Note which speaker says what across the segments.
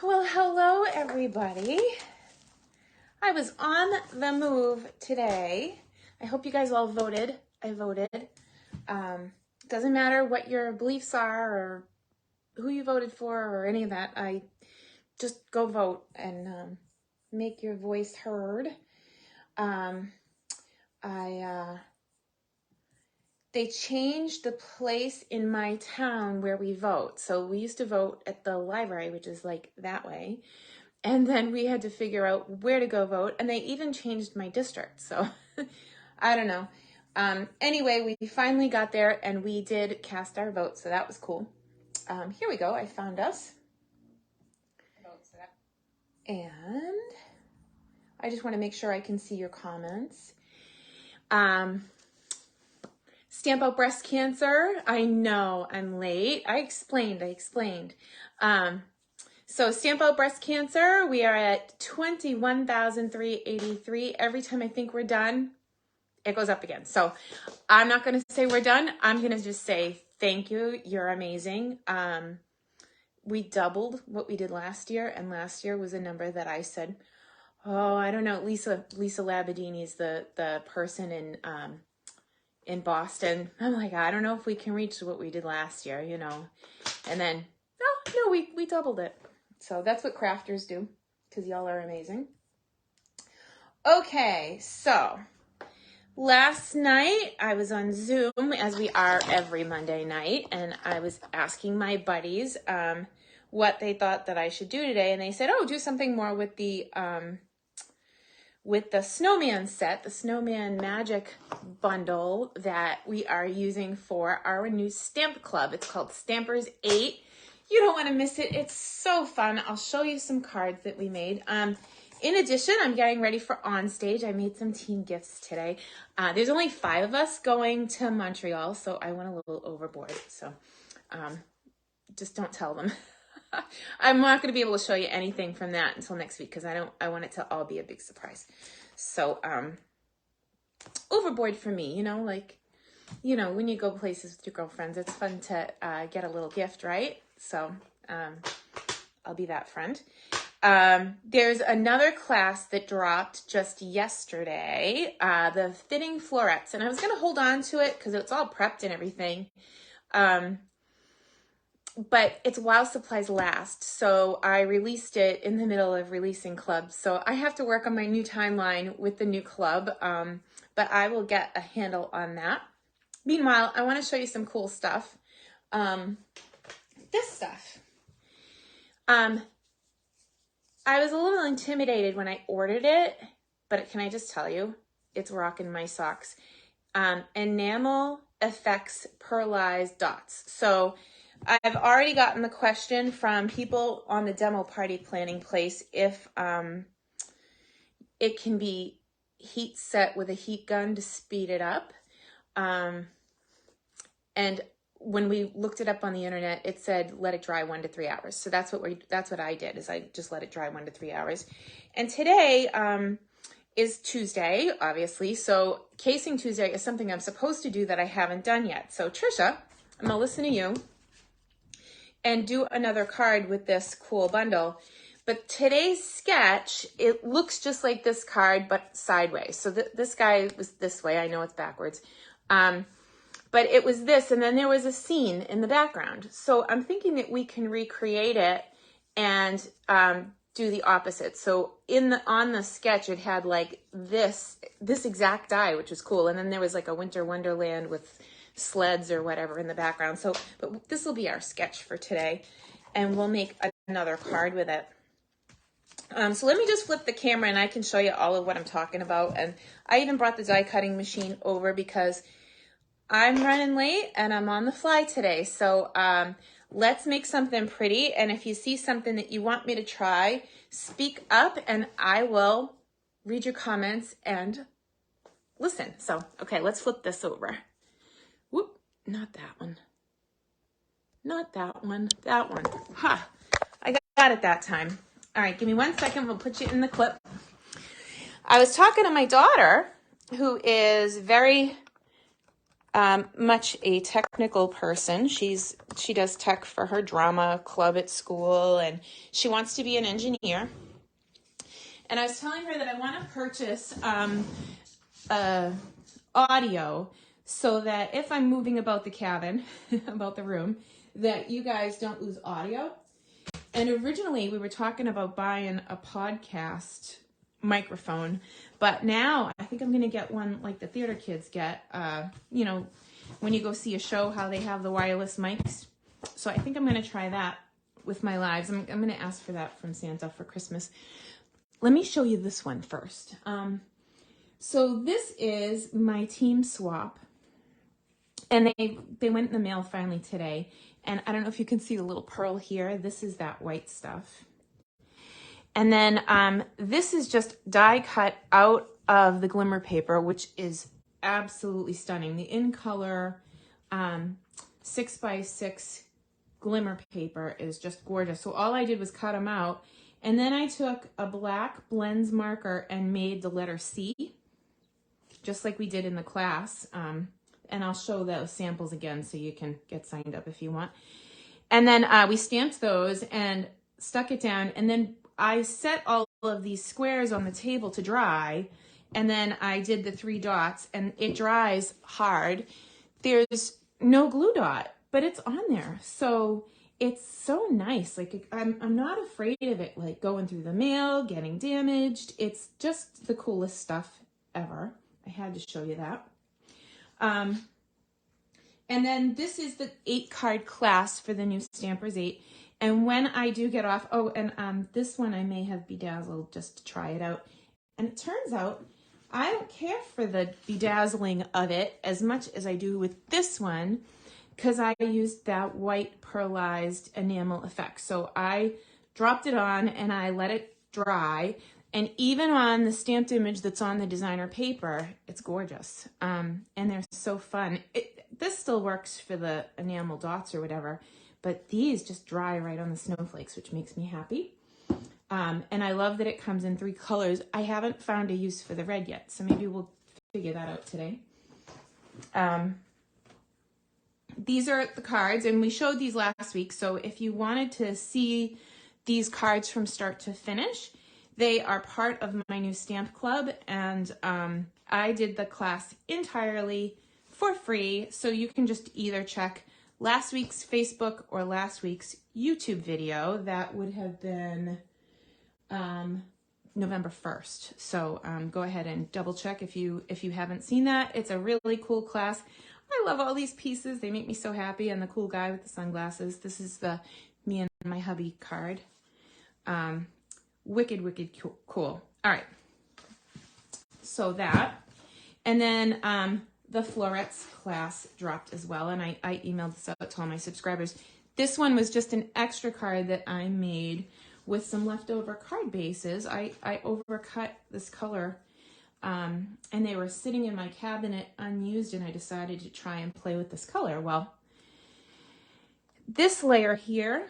Speaker 1: Well, hello everybody. I was on the move today. I hope you guys all voted. I voted. Doesn't matter what your beliefs are or who you voted for or any of that. I just go vote and make your voice heard. They changed the place in my town where we vote. So we used to vote at the library, which is like that way. And then we had to figure out where to go vote. And they even changed my district. So I don't know. Anyway, we finally got there and we did cast our vote. So that was cool. Here we go. I found us. And I just want to make sure I can see your comments. Stamp out breast cancer. I know I'm late. I explained. So stamp out breast cancer. We are at 21,383. Every time I think we're done, it goes up again. So I'm not going to say we're done. I'm going to just say thank you. You're amazing. We doubled what we did last year. And last year was a number that I said, oh, I don't know. Lisa Labadini is the person in Boston. I'm like, I don't know if we can reach what we did last year, you know. And then, no, we doubled it. So that's what crafters do, because y'all are amazing. Okay, so last night I was on Zoom, as we are every Monday night, and I was asking my buddies what they thought that I should do today, and they said, oh, do something more with the Snowman set, the Snowman Magic Bundle that we are using for our new stamp club. It's called Stampers 8. You don't want to miss it. It's so fun. I'll show you some cards that we made. In addition, I'm getting ready for On Stage. I made some team gifts today. There's only 5 of us going to Montreal, so I went a little overboard. So just don't tell them. I'm not going to be able to show you anything from that until next week because I want it to all be a big surprise. So overboard for me, when you go places with your girlfriends, it's fun to get a little gift, right? So I'll be that friend. There's another class that dropped just yesterday, the fitting florets, and I was going to hold on to it because it's all prepped and everything. But it's while supplies last. So I released it in the middle of releasing clubs. So I have to work on my new timeline with the new club. But I will get a handle on that. Meanwhile, I want to show you some cool stuff. This stuff. I was a little intimidated when I ordered it, but can I just tell you, it's rocking my socks. Enamel Effects Pearlized Dots. So I've already gotten the question from people on the demo party planning place if it can be heat set with a heat gun to speed it up. And when we looked it up on the internet, it said let it dry 1 to 3 hours. So that's what I did, is I just let it dry 1 to 3 hours. And today is Tuesday, obviously. So Casing Tuesday is something I'm supposed to do that I haven't done yet. So Trisha, I'm gonna listen to you and do another card with this cool bundle. But today's sketch, it looks just like this card, but sideways. So this guy was this way. I know it's backwards. But it was this, and then there was a scene in the background. So I'm thinking that we can recreate it and do the opposite. So on the sketch, it had like this exact die, which was cool. And then there was like a winter wonderland with sleds or whatever in the background. So, but this will be our sketch for today, and we'll make another card with it. So let me just flip the camera and I can show you all of what I'm talking about. And I even brought the die cutting machine over because I'm running late and I'm on the fly today. So let's make something pretty. And if you see something that you want me to try, speak up and I will read your comments and listen. So, okay, let's flip this over. Whoop, not that one. Not that one, that one. Ha, I got it that time. All right, give me 1 second. We'll put you in the clip. I was talking to my daughter, who is very much a technical person. She does tech for her drama club at school, and she wants to be an engineer. And I was telling her that I want to purchase audio so that if I'm moving about the cabin, about the room, that you guys don't lose audio. And originally we were talking about buying a podcast microphone, but now I think I'm going to get one like the theater kids get, you know, when you go see a show, how they have the wireless mics. So I think I'm going to try that with my lives. I'm going to ask for that from Santa for Christmas. Let me show you this one first. So this is my team swap, and they went in the mail finally today. And I don't know if you can see the little pearl here. This is that white stuff. And then this is just die cut out of the glimmer paper, which is absolutely stunning. The in color 6x6 glimmer paper is just gorgeous. So all I did was cut them out. And then I took a black blends marker and made the letter C, just like we did in the class. And I'll show those samples again so you can get signed up if you want. And then we stamped those and stuck it down. And then I set all of these squares on the table to dry. And then I did the 3 dots, and it dries hard. There's no glue dot, but it's on there. So it's so nice. Like I'm not afraid of it like going through the mail, getting damaged. It's just the coolest stuff ever. I had to show you that. And then this is the 8-card class for the new Stampers 8. And when I do get off, oh, and this one I may have bedazzled just to try it out. And it turns out I don't care for the bedazzling of it as much as I do with this one, because I used that white pearlized enamel effect. So I dropped it on and I let it dry. And even on the stamped image that's on the designer paper, it's gorgeous. And they're so fun. This still works for the enamel dots or whatever, but these just dry right on the snowflakes, which makes me happy. And I love that it comes in 3 colors. I haven't found a use for the red yet, so maybe we'll figure that out today. These are the cards, and we showed these last week. So if you wanted to see these cards from start to finish, they are part of my new stamp club, and I did the class entirely for free. So you can just either check last week's Facebook or last week's YouTube video. That would have been November 1st. So go ahead and double check if you haven't seen that. It's a really cool class. I love all these pieces. They make me so happy. And the cool guy with the sunglasses. This is the me and my hubby card. Wicked, wicked cool. All right. So that. And then the florets class dropped as well. And I emailed this out to all my subscribers. This one was just an extra card that I made with some leftover card bases. I overcut this color. And they were sitting in my cabinet unused, and I decided to try and play with this color. Well, this layer here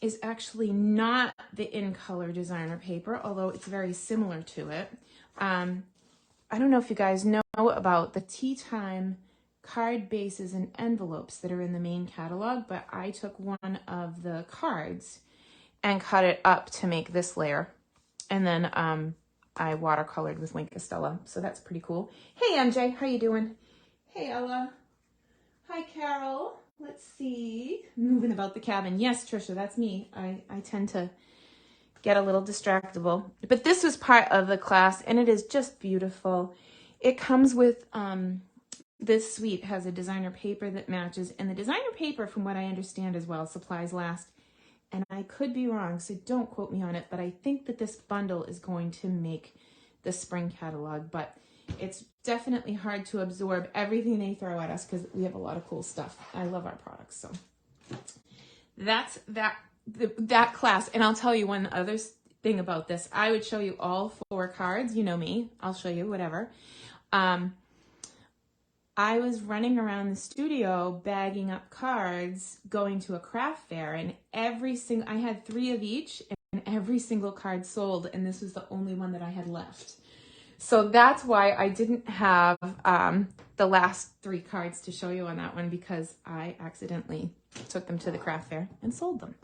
Speaker 1: is actually not the in color designer paper, although it's very similar to it. I don't know if you guys know about the Tea Time card bases and envelopes that are in the main catalog, but I took one of the cards and cut it up to make this layer. And then I watercolored with Wink Estella, so that's pretty cool. Hey MJ, how you doing? Hey Ella. Hi Carol. Let's see. Moving about the cabin. Yes, Trisha, that's me. I tend to get a little distractible. But this was part of the class, and it is just beautiful. It comes with, this suite has a designer paper that matches, and the designer paper, from what I understand as well, supplies last. And I could be wrong, so don't quote me on it, but I think that this bundle is going to make the spring catalog, but it's definitely hard to absorb everything they throw at us because we have a lot of cool stuff. I love our products, so that's that class. And I'll tell you one other thing about this. I would show you all 4 cards. You know me. I'll show you whatever. I was running around the studio bagging up cards, going to a craft fair, and I had 3 of each, and every single card sold, and this was the only one that I had left. So that's why I didn't have the last 3 cards to show you on that one, because I accidentally took them to the craft fair and sold them.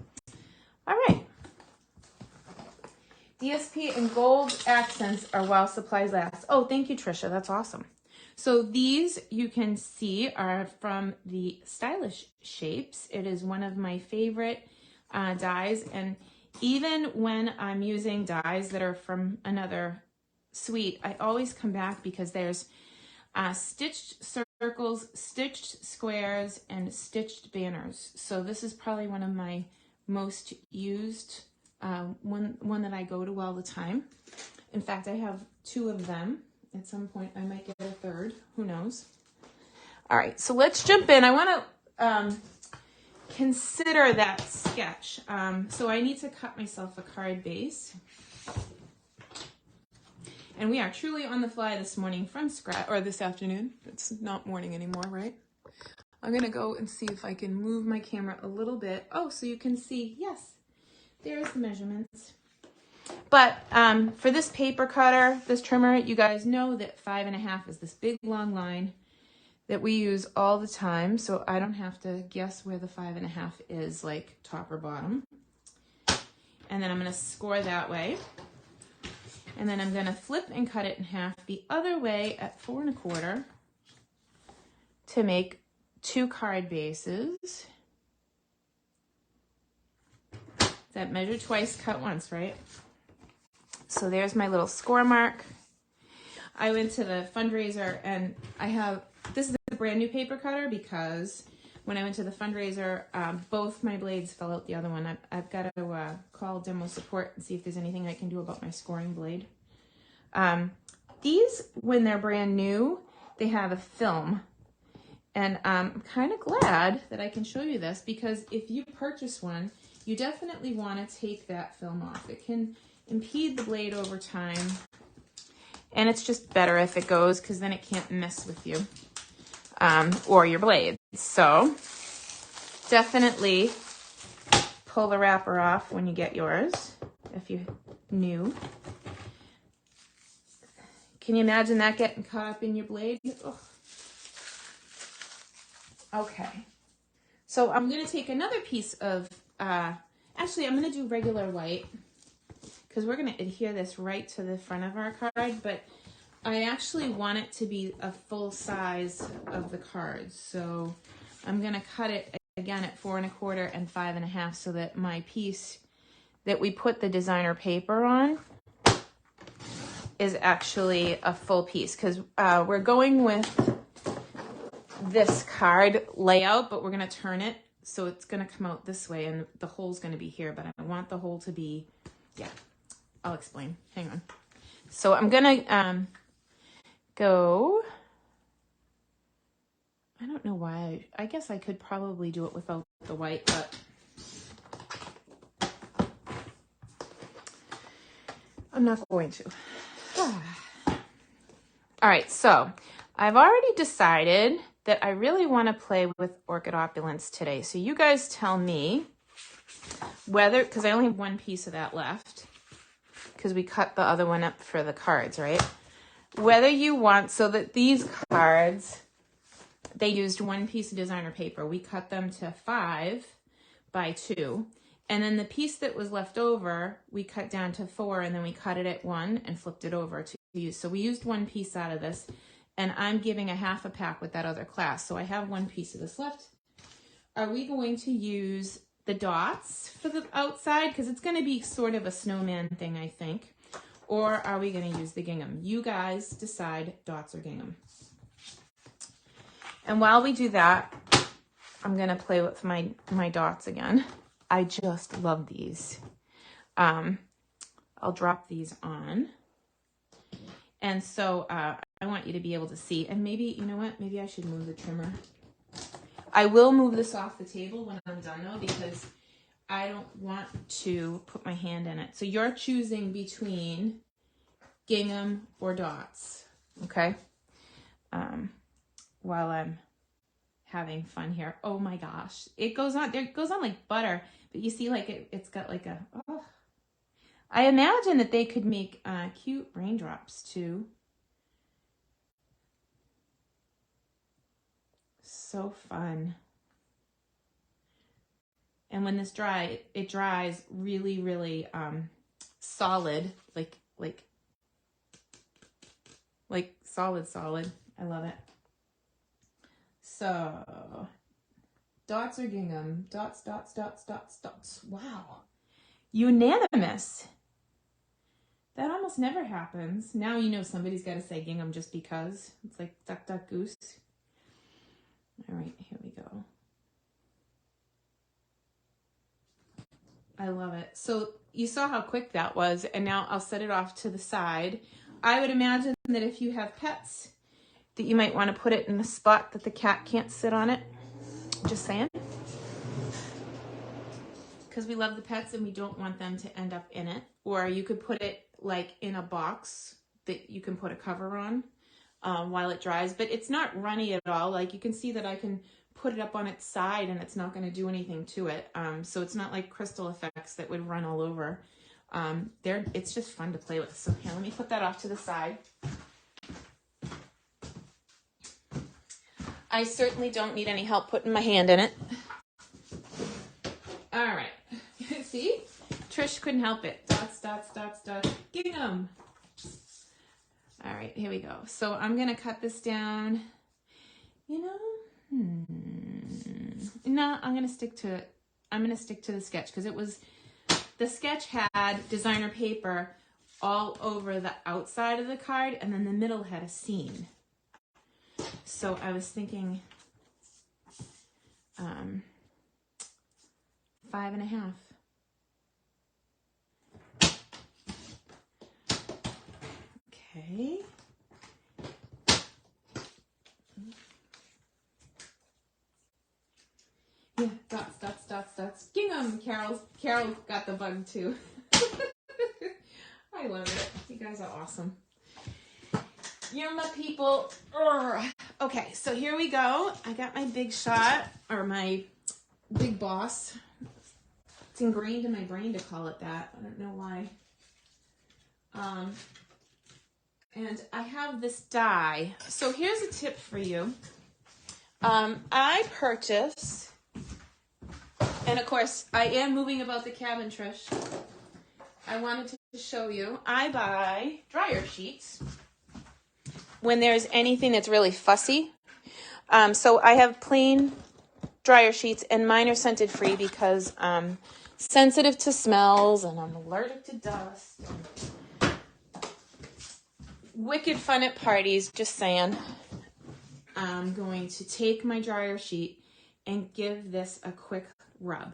Speaker 1: All right. DSP and gold accents are while supplies last. Oh, thank you, Trisha. That's awesome. So these you can see are from the Stylish Shapes. It is one of my favorite dies. And even when I'm using dies that are from another suite, I always come back because there's stitched circles, stitched squares, and stitched banners. So this is probably one of my most used one that I go to all the time. In fact, I have 2 of them. At some point, I might get a 3rd. Who knows? All right, so let's jump in. I want to consider that sketch. So I need to cut myself a card base. And we are truly on the fly this morning from scratch, or this afternoon. It's not morning anymore, right? I'm going to go and see if I can move my camera a little bit. Oh, so you can see, yes, there's the measurements. But for this paper cutter, this trimmer, you guys know that 5.5 is this big long line that we use all the time. So I don't have to guess where the 5.5 is, like top or bottom. And then I'm going to score that way. And then I'm going to flip and cut it in half the other way at 4.25 to make 2 card bases. That measure twice, cut once, right? So there's my little score mark. I went to the fundraiser and this is a brand new paper cutter because when I went to the fundraiser, both my blades fell out the other one. I've got to call demo support and see if there's anything I can do about my scoring blade. These, when they're brand new, they have a film. And I'm kind of glad that I can show you this because if you purchase one, you definitely want to take that film off. It can impede the blade over time. And it's just better if it goes because then it can't mess with you or your blade. So definitely pull the wrapper off when you get yours if you're new. Can you imagine that getting caught up in your blade? Ugh. Okay. So I'm going to take another piece of, actually I'm going to do regular white because we're going to adhere this right to the front of our card, but I actually want it to be a full size of the card. So I'm going to cut it again at 4.25 and 5.5 so that my piece that we put the designer paper on is actually a full piece because we're going with this card layout, but we're going to turn it so it's going to come out this way and the hole's going to be here, but I want the hole to be, yeah, I'll explain. Hang on. So I'm going to go, I don't know why, I guess I could probably do it without the white, but I'm not going to. All right, so I've already decided that I really want to play with Orchid Opulence today. So you guys tell me whether, because I only have one piece of that left, because we cut the other one up for the cards, right? Whether you want, so that these cards, they used one piece of designer paper. We cut them to 5 by 2. And then the piece that was left over, we cut down to 4, and then we cut it at 1 and flipped it over to use. So we used one piece out of this, and I'm giving a half a pack with that other class. So I have one piece of this left. Are we going to use the dots for the outside? Because it's going to be sort of a snowman thing, I think. Or are we going to use the gingham? You guys decide, dots or gingham. And while we do that, I'm going to play with my dots again. I just love these. I'll drop these on. And so I want you to be able to see. And maybe, you know what? Maybe I should move the trimmer. I will move this off the table when I'm done, though, because I don't want to put my hand in it. So you're choosing between gingham or dots, okay? While I'm having fun here. Oh my gosh. It goes on like butter, but you see like it's got like a, oh. I imagine that they could make cute raindrops too. so fun. And when this it dries really, really solid, like solid. I love it. So, dots or gingham? Dots. Wow. Unanimous. That almost never happens. Now you know somebody's got to say gingham just because. It's like duck, duck, goose. All right, here we go. I love it. So you saw how quick that was, and now I'll set it off to the side. I would imagine that if you have pets, that you might want to put it in a spot that the cat can't sit on it. Just saying. Because we love the pets and we don't want them to end up in it. Or you could put it like in a box that you can put a cover on while it dries. But it's not runny at all. Like you can see that I can put it up on its side and it's not going to do anything to it. So it's not like crystal effects that would run all over. It's just fun to play with. So here, let me put that off to the side. I certainly don't need any help putting my hand in it. All right. See? Trish couldn't help it. Dots. Gingham. All right, here we go. So I'm going to cut this down. You know, no, I'm going to stick to it. I'm going to stick to the sketch because the sketch had designer paper all over the outside of the card, and then the middle had a seam. So I was thinking 5.5. Okay. Yeah, dots. Gingham. Carol got the bug too. I love it. You guys are awesome. You're my people. Okay, so here we go. I got my big shot, or my big boss. It's ingrained in my brain to call it that. I don't know why. And I have this die. So here's a tip for you. I purchased, and of course, I am moving about the cabin, Trish. I wanted to show you. I buy dryer sheets when there's anything that's really fussy. So I have plain dryer sheets, and mine are scented free because I'm sensitive to smells and I'm allergic to dust. Wicked fun at parties, just saying. I'm going to take my dryer sheet and give this a quick rub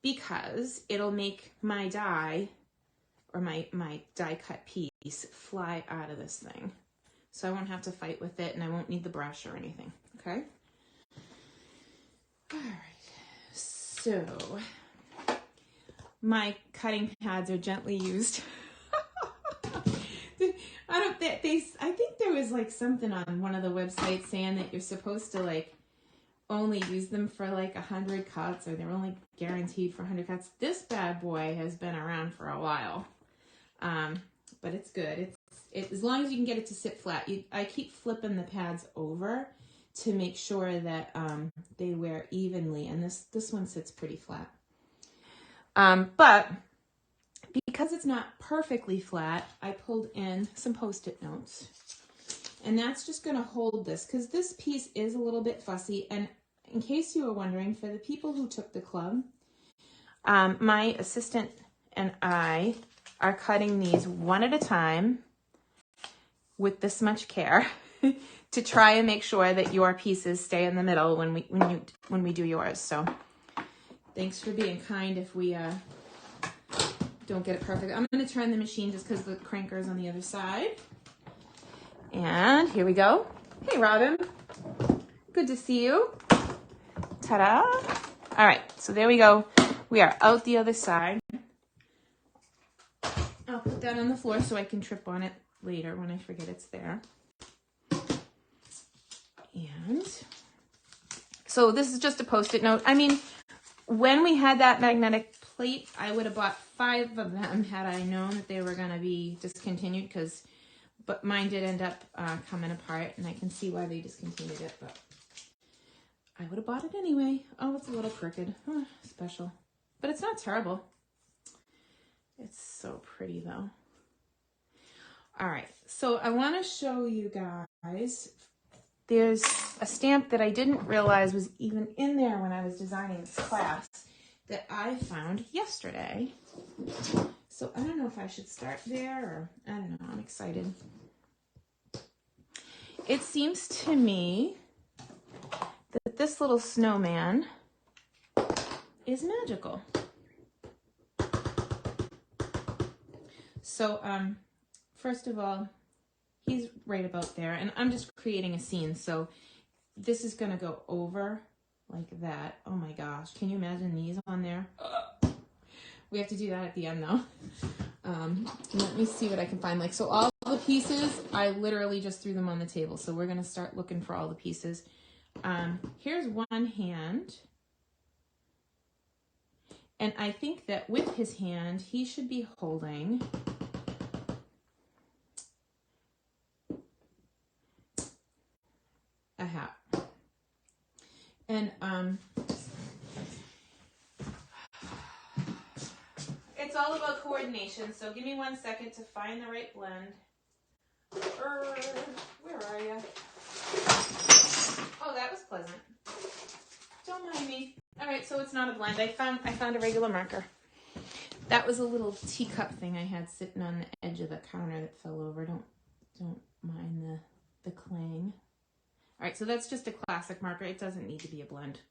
Speaker 1: because it'll make my die or my die cut piece fly out of this thing. So I won't have to fight with it and I won't need the brush or anything, okay? All right, so my cutting pads are gently used. I think there was like something on one of the websites saying that you're supposed to like only use them for like 100 cuts, or they're only guaranteed for 100 cuts. This bad boy has been around for a while, but it's good. As long as you can get it to sit flat. I keep flipping the pads over to make sure that they wear evenly, and this one sits pretty flat. But because it's not perfectly flat, I pulled in some Post-it notes. And that's just going to hold this because this piece is a little bit fussy. And in case you were wondering, for the people who took the club, my assistant and I are cutting these one at a time with this much care to try and make sure that your pieces stay in the middle when we do yours. So thanks for being kind if we don't get it perfect. I'm going to turn the machine just because the cranker's on the other side. And here we go. Hey, Robin. Good to see you. Ta-da. All right, so there we go. We are out the other side. I'll put that on the floor so I can trip on it later when I forget it's there. And so this is just a Post-it note. I mean, when we had that magnetic plate, I would have bought 5 of them had I known that they were going to be discontinued, but mine did end up coming apart, and I can see why they discontinued it. But I would have bought it anyway. Oh, it's a little crooked. Special. But it's not terrible. It's so pretty though. All right, so I want to show you guys, there's a stamp that I didn't realize was even in there when I was designing this class that I found yesterday. So I don't know if I should start there or, I don't know, I'm excited. It seems to me that this little snowman is magical. So, first of all, he's right about there, and I'm just creating a scene. So this is gonna go over like that. Oh my gosh, can you imagine these on there? We have to do that at the end though. Let me see what I can find. Like, so all the pieces, I literally just threw them on the table. So we're gonna start looking for all the pieces. Here's one hand. And I think that with his hand, he should be holding a hat. And it's all about coordination, so give me 1 second to find the right blend. Where are you? Oh, that was pleasant. Don't mind me. All right, so it's not a blend. I found a regular marker. That was a little teacup thing I had sitting on the edge of the counter that fell over. Don't mind the clang. All right, so that's just a classic marker. It doesn't need to be a blend.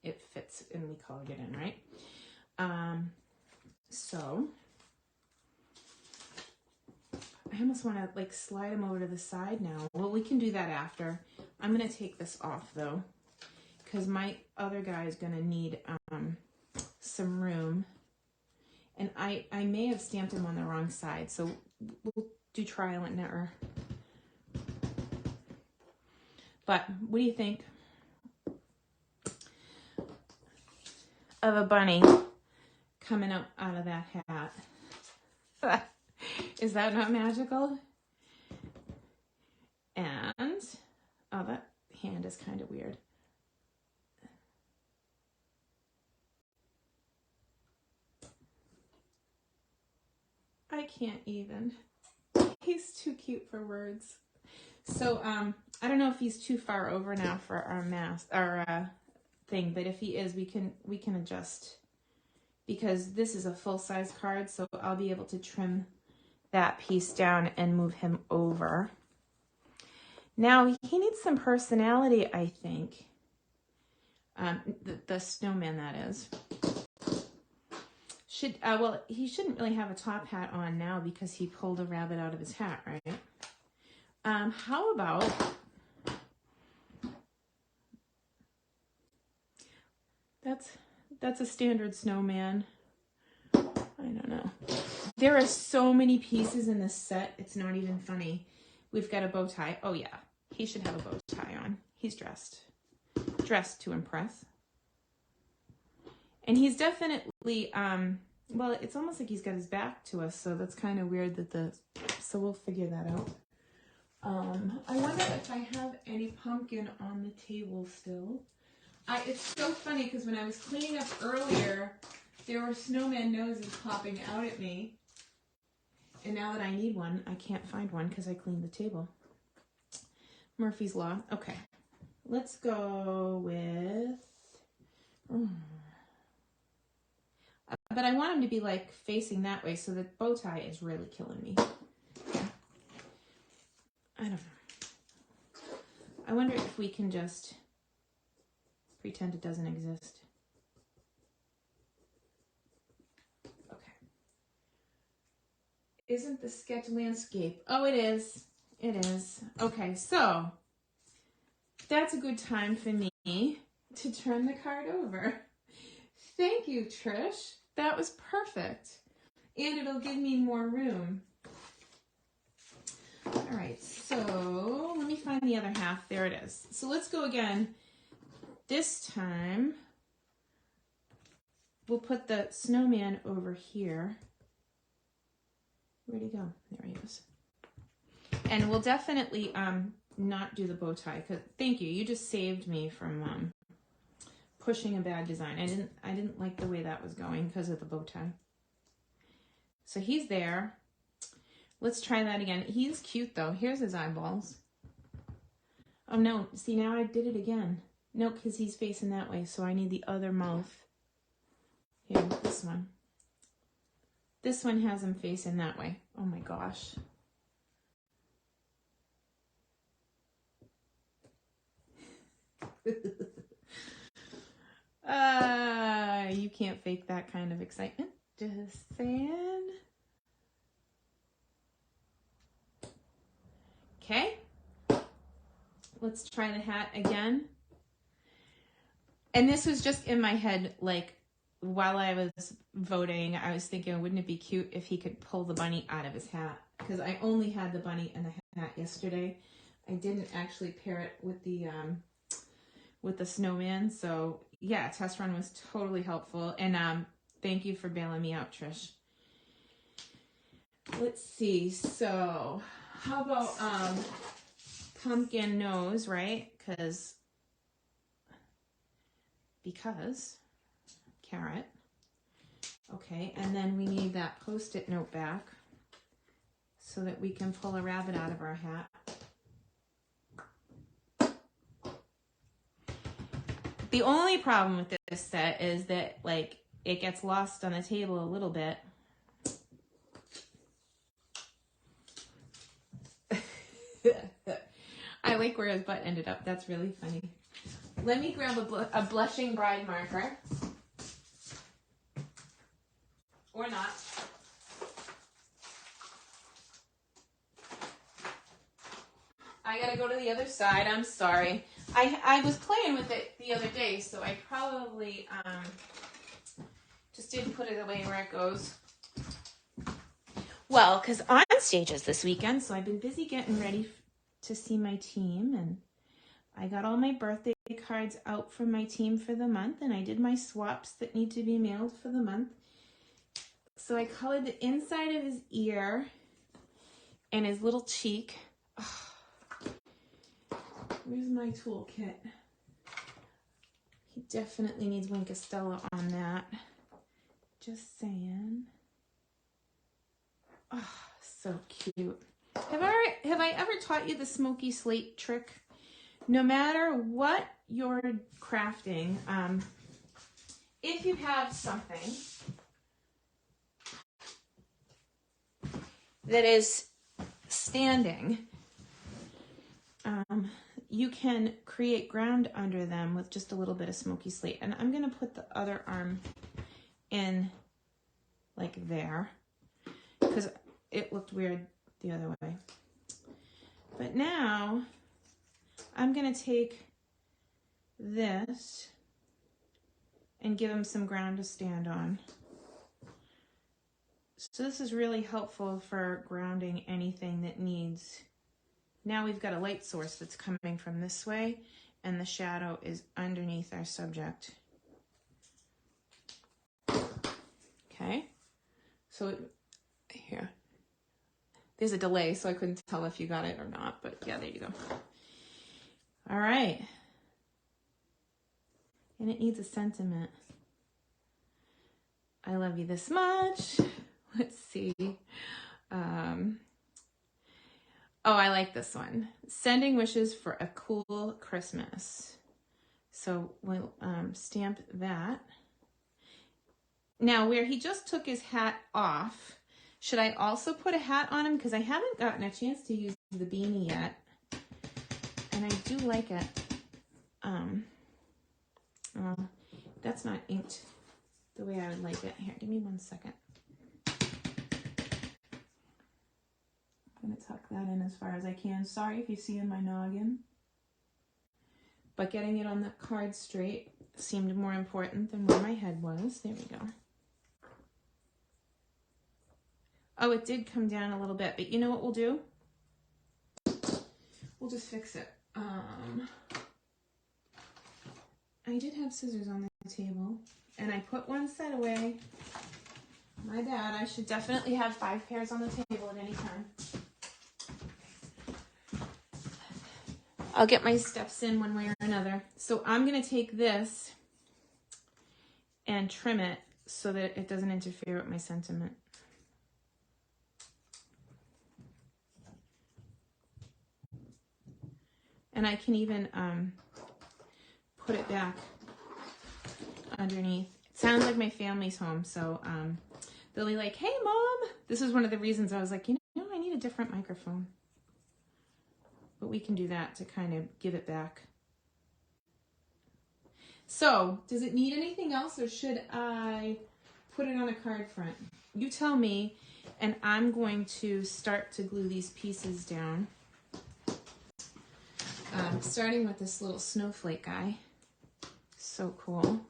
Speaker 1: It fits and we colored it in, right? So I almost want to like slide them over to the side now. Well, we can do that after. I'm going to take this off though, because my other guy is going to need some room. And I may have stamped him on the wrong side, so we'll do trial and error. But what do you think of a bunny coming up out of that hat? Is that not magical? And, oh, that hand is kind of weird. I can't even. He's too cute for words. So, I don't know if he's too far over now for our thing, but if he is, we can adjust, because this is a full-size card, so I'll be able to trim that piece down and move him over. Now, he needs some personality, I think. The snowman, that is. Well, he shouldn't really have a top hat on now because he pulled a rabbit out of his hat, right? How about that's a standard snowman. I don't know. There are so many pieces in this set, it's not even funny. We've got a bow tie. Oh yeah, he should have a bow tie on. He's dressed to impress. And he's definitely, well, it's almost like he's got his back to us, so that's kind of weird so we'll figure that out. I wonder if I have any pumpkin on the table still. It's so funny because when I was cleaning up earlier, there were snowman noses popping out at me. And now that I need one, I can't find one because I cleaned the table. Murphy's Law. Okay. Let's go with... But I want him to be like facing that way, so the bow tie is really killing me. I don't know. I wonder if we can just pretend it doesn't exist. Okay. Isn't the sketch landscape? Oh, it is. It is. Okay, so that's a good time for me to turn the card over. Thank you, Trish. That was perfect. And it'll give me more room. All right, so let me find the other half. There it is. So let's go again. This time, we'll put the snowman over here. Where'd he go? There he is. And we'll definitely not do the bow tie. Thank you. You just saved me from pushing a bad design. I didn't like the way that was going because of the bow tie. So he's there. Let's try that again. He's cute though. Here's his eyeballs. Oh no, see now I did it again. No, because he's facing that way, so I need the other mouth. Here, this one. This one has him facing that way. Oh my gosh. You can't fake that kind of excitement. Just saying. Okay. Let's try the hat again. And this was just in my head, like, while I was voting, I was thinking, wouldn't it be cute if he could pull the bunny out of his hat? Because I only had the bunny and the hat yesterday. I didn't actually pair it with the snowman. So yeah, test run was totally helpful. And thank you for bailing me out, Trish. Let's see. So how about pumpkin nose, right? Because carrot. Okay, and then we need that Post-it note back so that we can pull a rabbit out of our hat. The only problem with this set is that, like, it gets lost on the table a little bit. I like where his butt ended up. That's really funny. Let me grab a blushing bride marker. Or not. I gotta go to the other side. I'm sorry. I was playing with it the other day, so I probably just didn't put it away where it goes. Well, because on stage is this weekend, so I've been busy getting ready to see my team, and I got all my birthday cards out from my team for the month, and I did my swaps that need to be mailed for the month. So I colored the inside of his ear and his little cheek. Oh, where's my toolkit? He definitely needs Wink Estella on that. Just saying. Oh, so cute. Have I ever taught you the smoky slate trick? No matter what you're crafting, if you have something that is standing, you can create ground under them with just a little bit of smoky slate. And I'm going to put the other arm in like there because it looked weird the other way. But now I'm going to take this and give him some ground to stand on. So this is really helpful for grounding anything that needs. Now we've got a light source that's coming from this way, and the shadow is underneath our subject. Okay, so here. There's a delay, so I couldn't tell if you got it or not, but yeah, there you go. All right. And it needs a sentiment. I love you this much. Let's see. Oh, I like this one. Sending wishes for a cool Christmas. So we'll stamp that. Now, where he just took his hat off, should I also put a hat on him? Because I haven't gotten a chance to use the beanie yet. And I do like it. That's not inked the way I would like it. Here, give me 1 second. I'm going to tuck that in as far as I can. Sorry if you see in my noggin. But getting it on the card straight seemed more important than where my head was. There we go. Oh, it did come down a little bit, but you know what we'll do? We'll just fix it. I did have scissors on the table, and I put one set away. My bad. I should definitely have 5 pairs on the table at any time. I'll get my steps in one way or another. So I'm going to take this and trim it so that it doesn't interfere with my sentiment. And I can even put it back underneath. It sounds like my family's home, so they'll be like, hey, Mom. This is one of the reasons I was like, you know, I need a different microphone. But we can do that to kind of give it back. So, does it need anything else, or should I put it on a card front? You tell me, and I'm going to start to glue these pieces down. Starting with this little snowflake guy. So cool.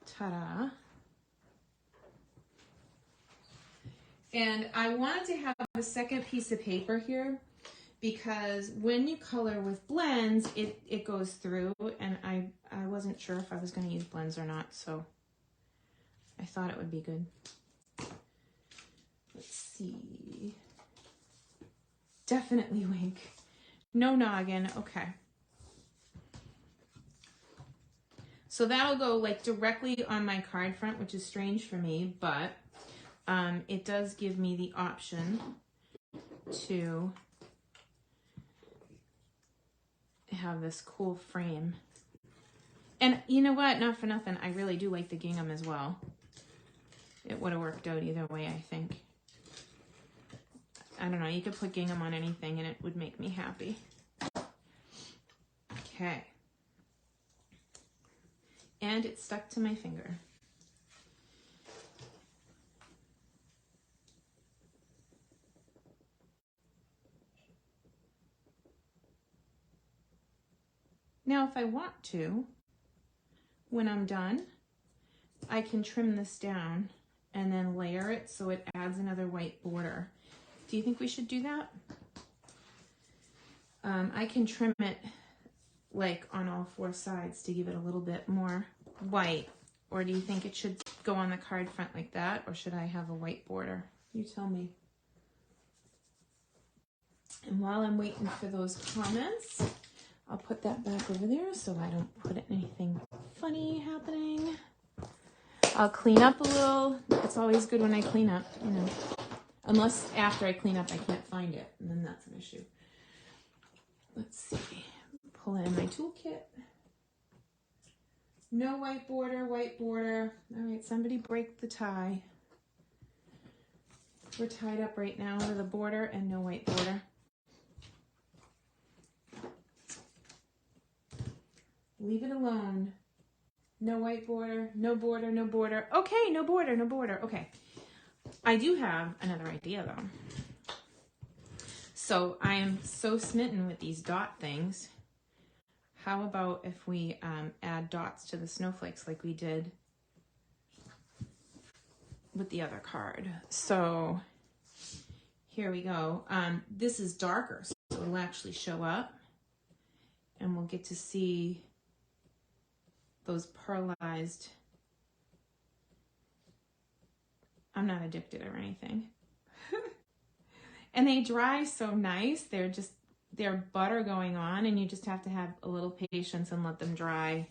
Speaker 1: Ta-da. And I wanted to have a second piece of paper here because when you color with blends, it goes through, and I wasn't sure if I was going to use blends or not, so I thought it would be good. Let's see. Definitely wink. No noggin. Okay. So that'll go like directly on my card front, which is strange for me, but it does give me the option to have this cool frame. And you know what? Not for nothing, I really do like the gingham as well. It would have worked out either way, I think. I don't know, you could put gingham on anything and it would make me happy. Okay. And it stuck to my finger. Now, if I want to, when I'm done, I can trim this down and then layer it so it adds another white border. Do you think we should do that? I can trim it like on all four sides to give it a little bit more white. Or do you think it should go on the card front like that? Or should I have a white border? You tell me. And while I'm waiting for those comments, I'll put that back over there so I don't put anything funny happening. I'll clean up a little. It's always good when I clean up, you know. Unless after I clean up I can't find it, and then that's an issue. Let's see. Pull in my toolkit. No white border, white border. All right, somebody break the tie. We're tied up right now with a border and no white border. Leave it alone. No white border, no border, no border. Okay, no border, no border. Okay. I do have another idea though. So I am so smitten with these dot things. How about if we add dots to the snowflakes like we did with the other card? So here we go. This is darker, so it'll actually show up and we'll get to see those pearlized. I'm not addicted or anything. And they dry so nice. They're butter going on, and you just have to have a little patience and let them dry.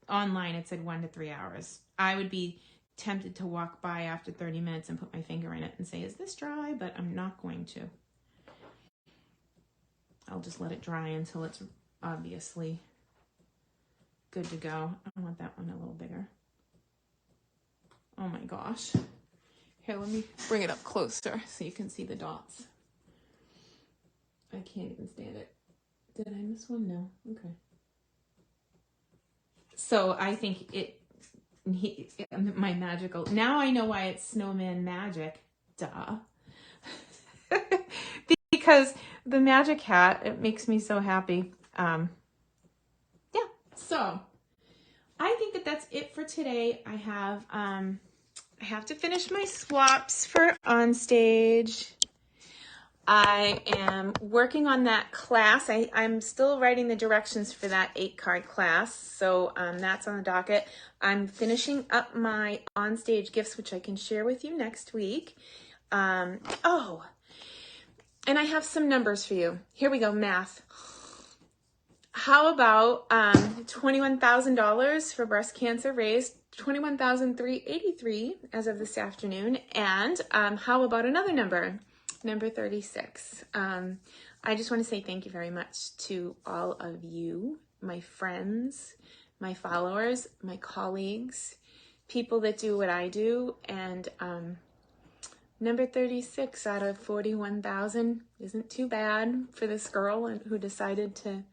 Speaker 1: Online it said 1 to 3 hours. I would be tempted to walk by after 30 minutes and put my finger in it and say, is this dry? But I'm not going to. I'll just let it dry until it's obviously good to go. I want that one a little bigger. Oh my gosh. Here, let me bring it up closer so you can see the dots. I can't even stand it. Did I miss one? No. Okay. So I think my magical, now I know why it's Snowman magic. Duh. Because the magic hat, it makes me so happy. Yeah. So I think that that's it for today. I have to finish my swaps for on stage. I am working on that class. I'm still writing the directions for that 8-card class. So that's on the docket. I'm finishing up my on-stage gifts, which I can share with you next week. Oh, and I have some numbers for you. Here we go, math. How about $21,000 for breast cancer raised, 21,383 as of this afternoon. And how about another number 36? I just want to say thank you very much to all of you, my friends, my followers, my colleagues, people that do what I do. And number 36 out of 41,000 isn't too bad for this girl who decided to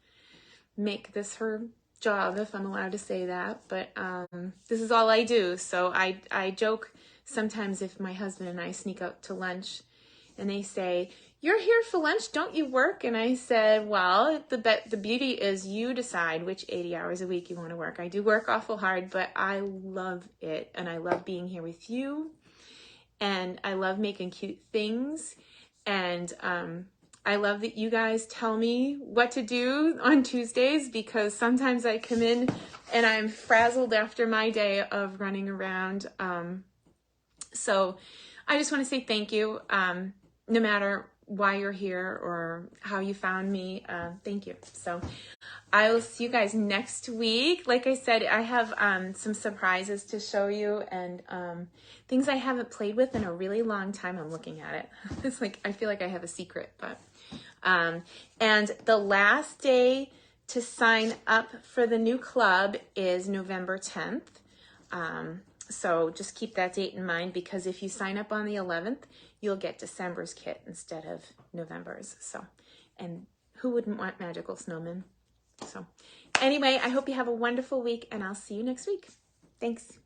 Speaker 1: make this her job, if I'm allowed to say that. But this is all I do. So I joke sometimes if my husband and I sneak out to lunch and they say, "You're here for lunch, don't you work?" And I said, well, the beauty is you decide which 80 hours a week you want to work. I do work awful hard, but I love it. And I love being here with you. And I love making cute things. And I love that you guys tell me what to do on Tuesdays, because sometimes I come in and I'm frazzled after my day of running around. So I just want to say thank you. No matter why you're here or how you found me, thank you. So I will see you guys next week. Like I said, I have some surprises to show you and things I haven't played with in a really long time. I'm looking at it. It's like, I feel like I have a secret, but and the last day to sign up for the new club is November 10th. So just keep that date in mind, because if you sign up on the 11th, you'll get December's kit instead of November's. So, and who wouldn't want magical snowmen? So anyway, I hope you have a wonderful week, and I'll see you next week. Thanks.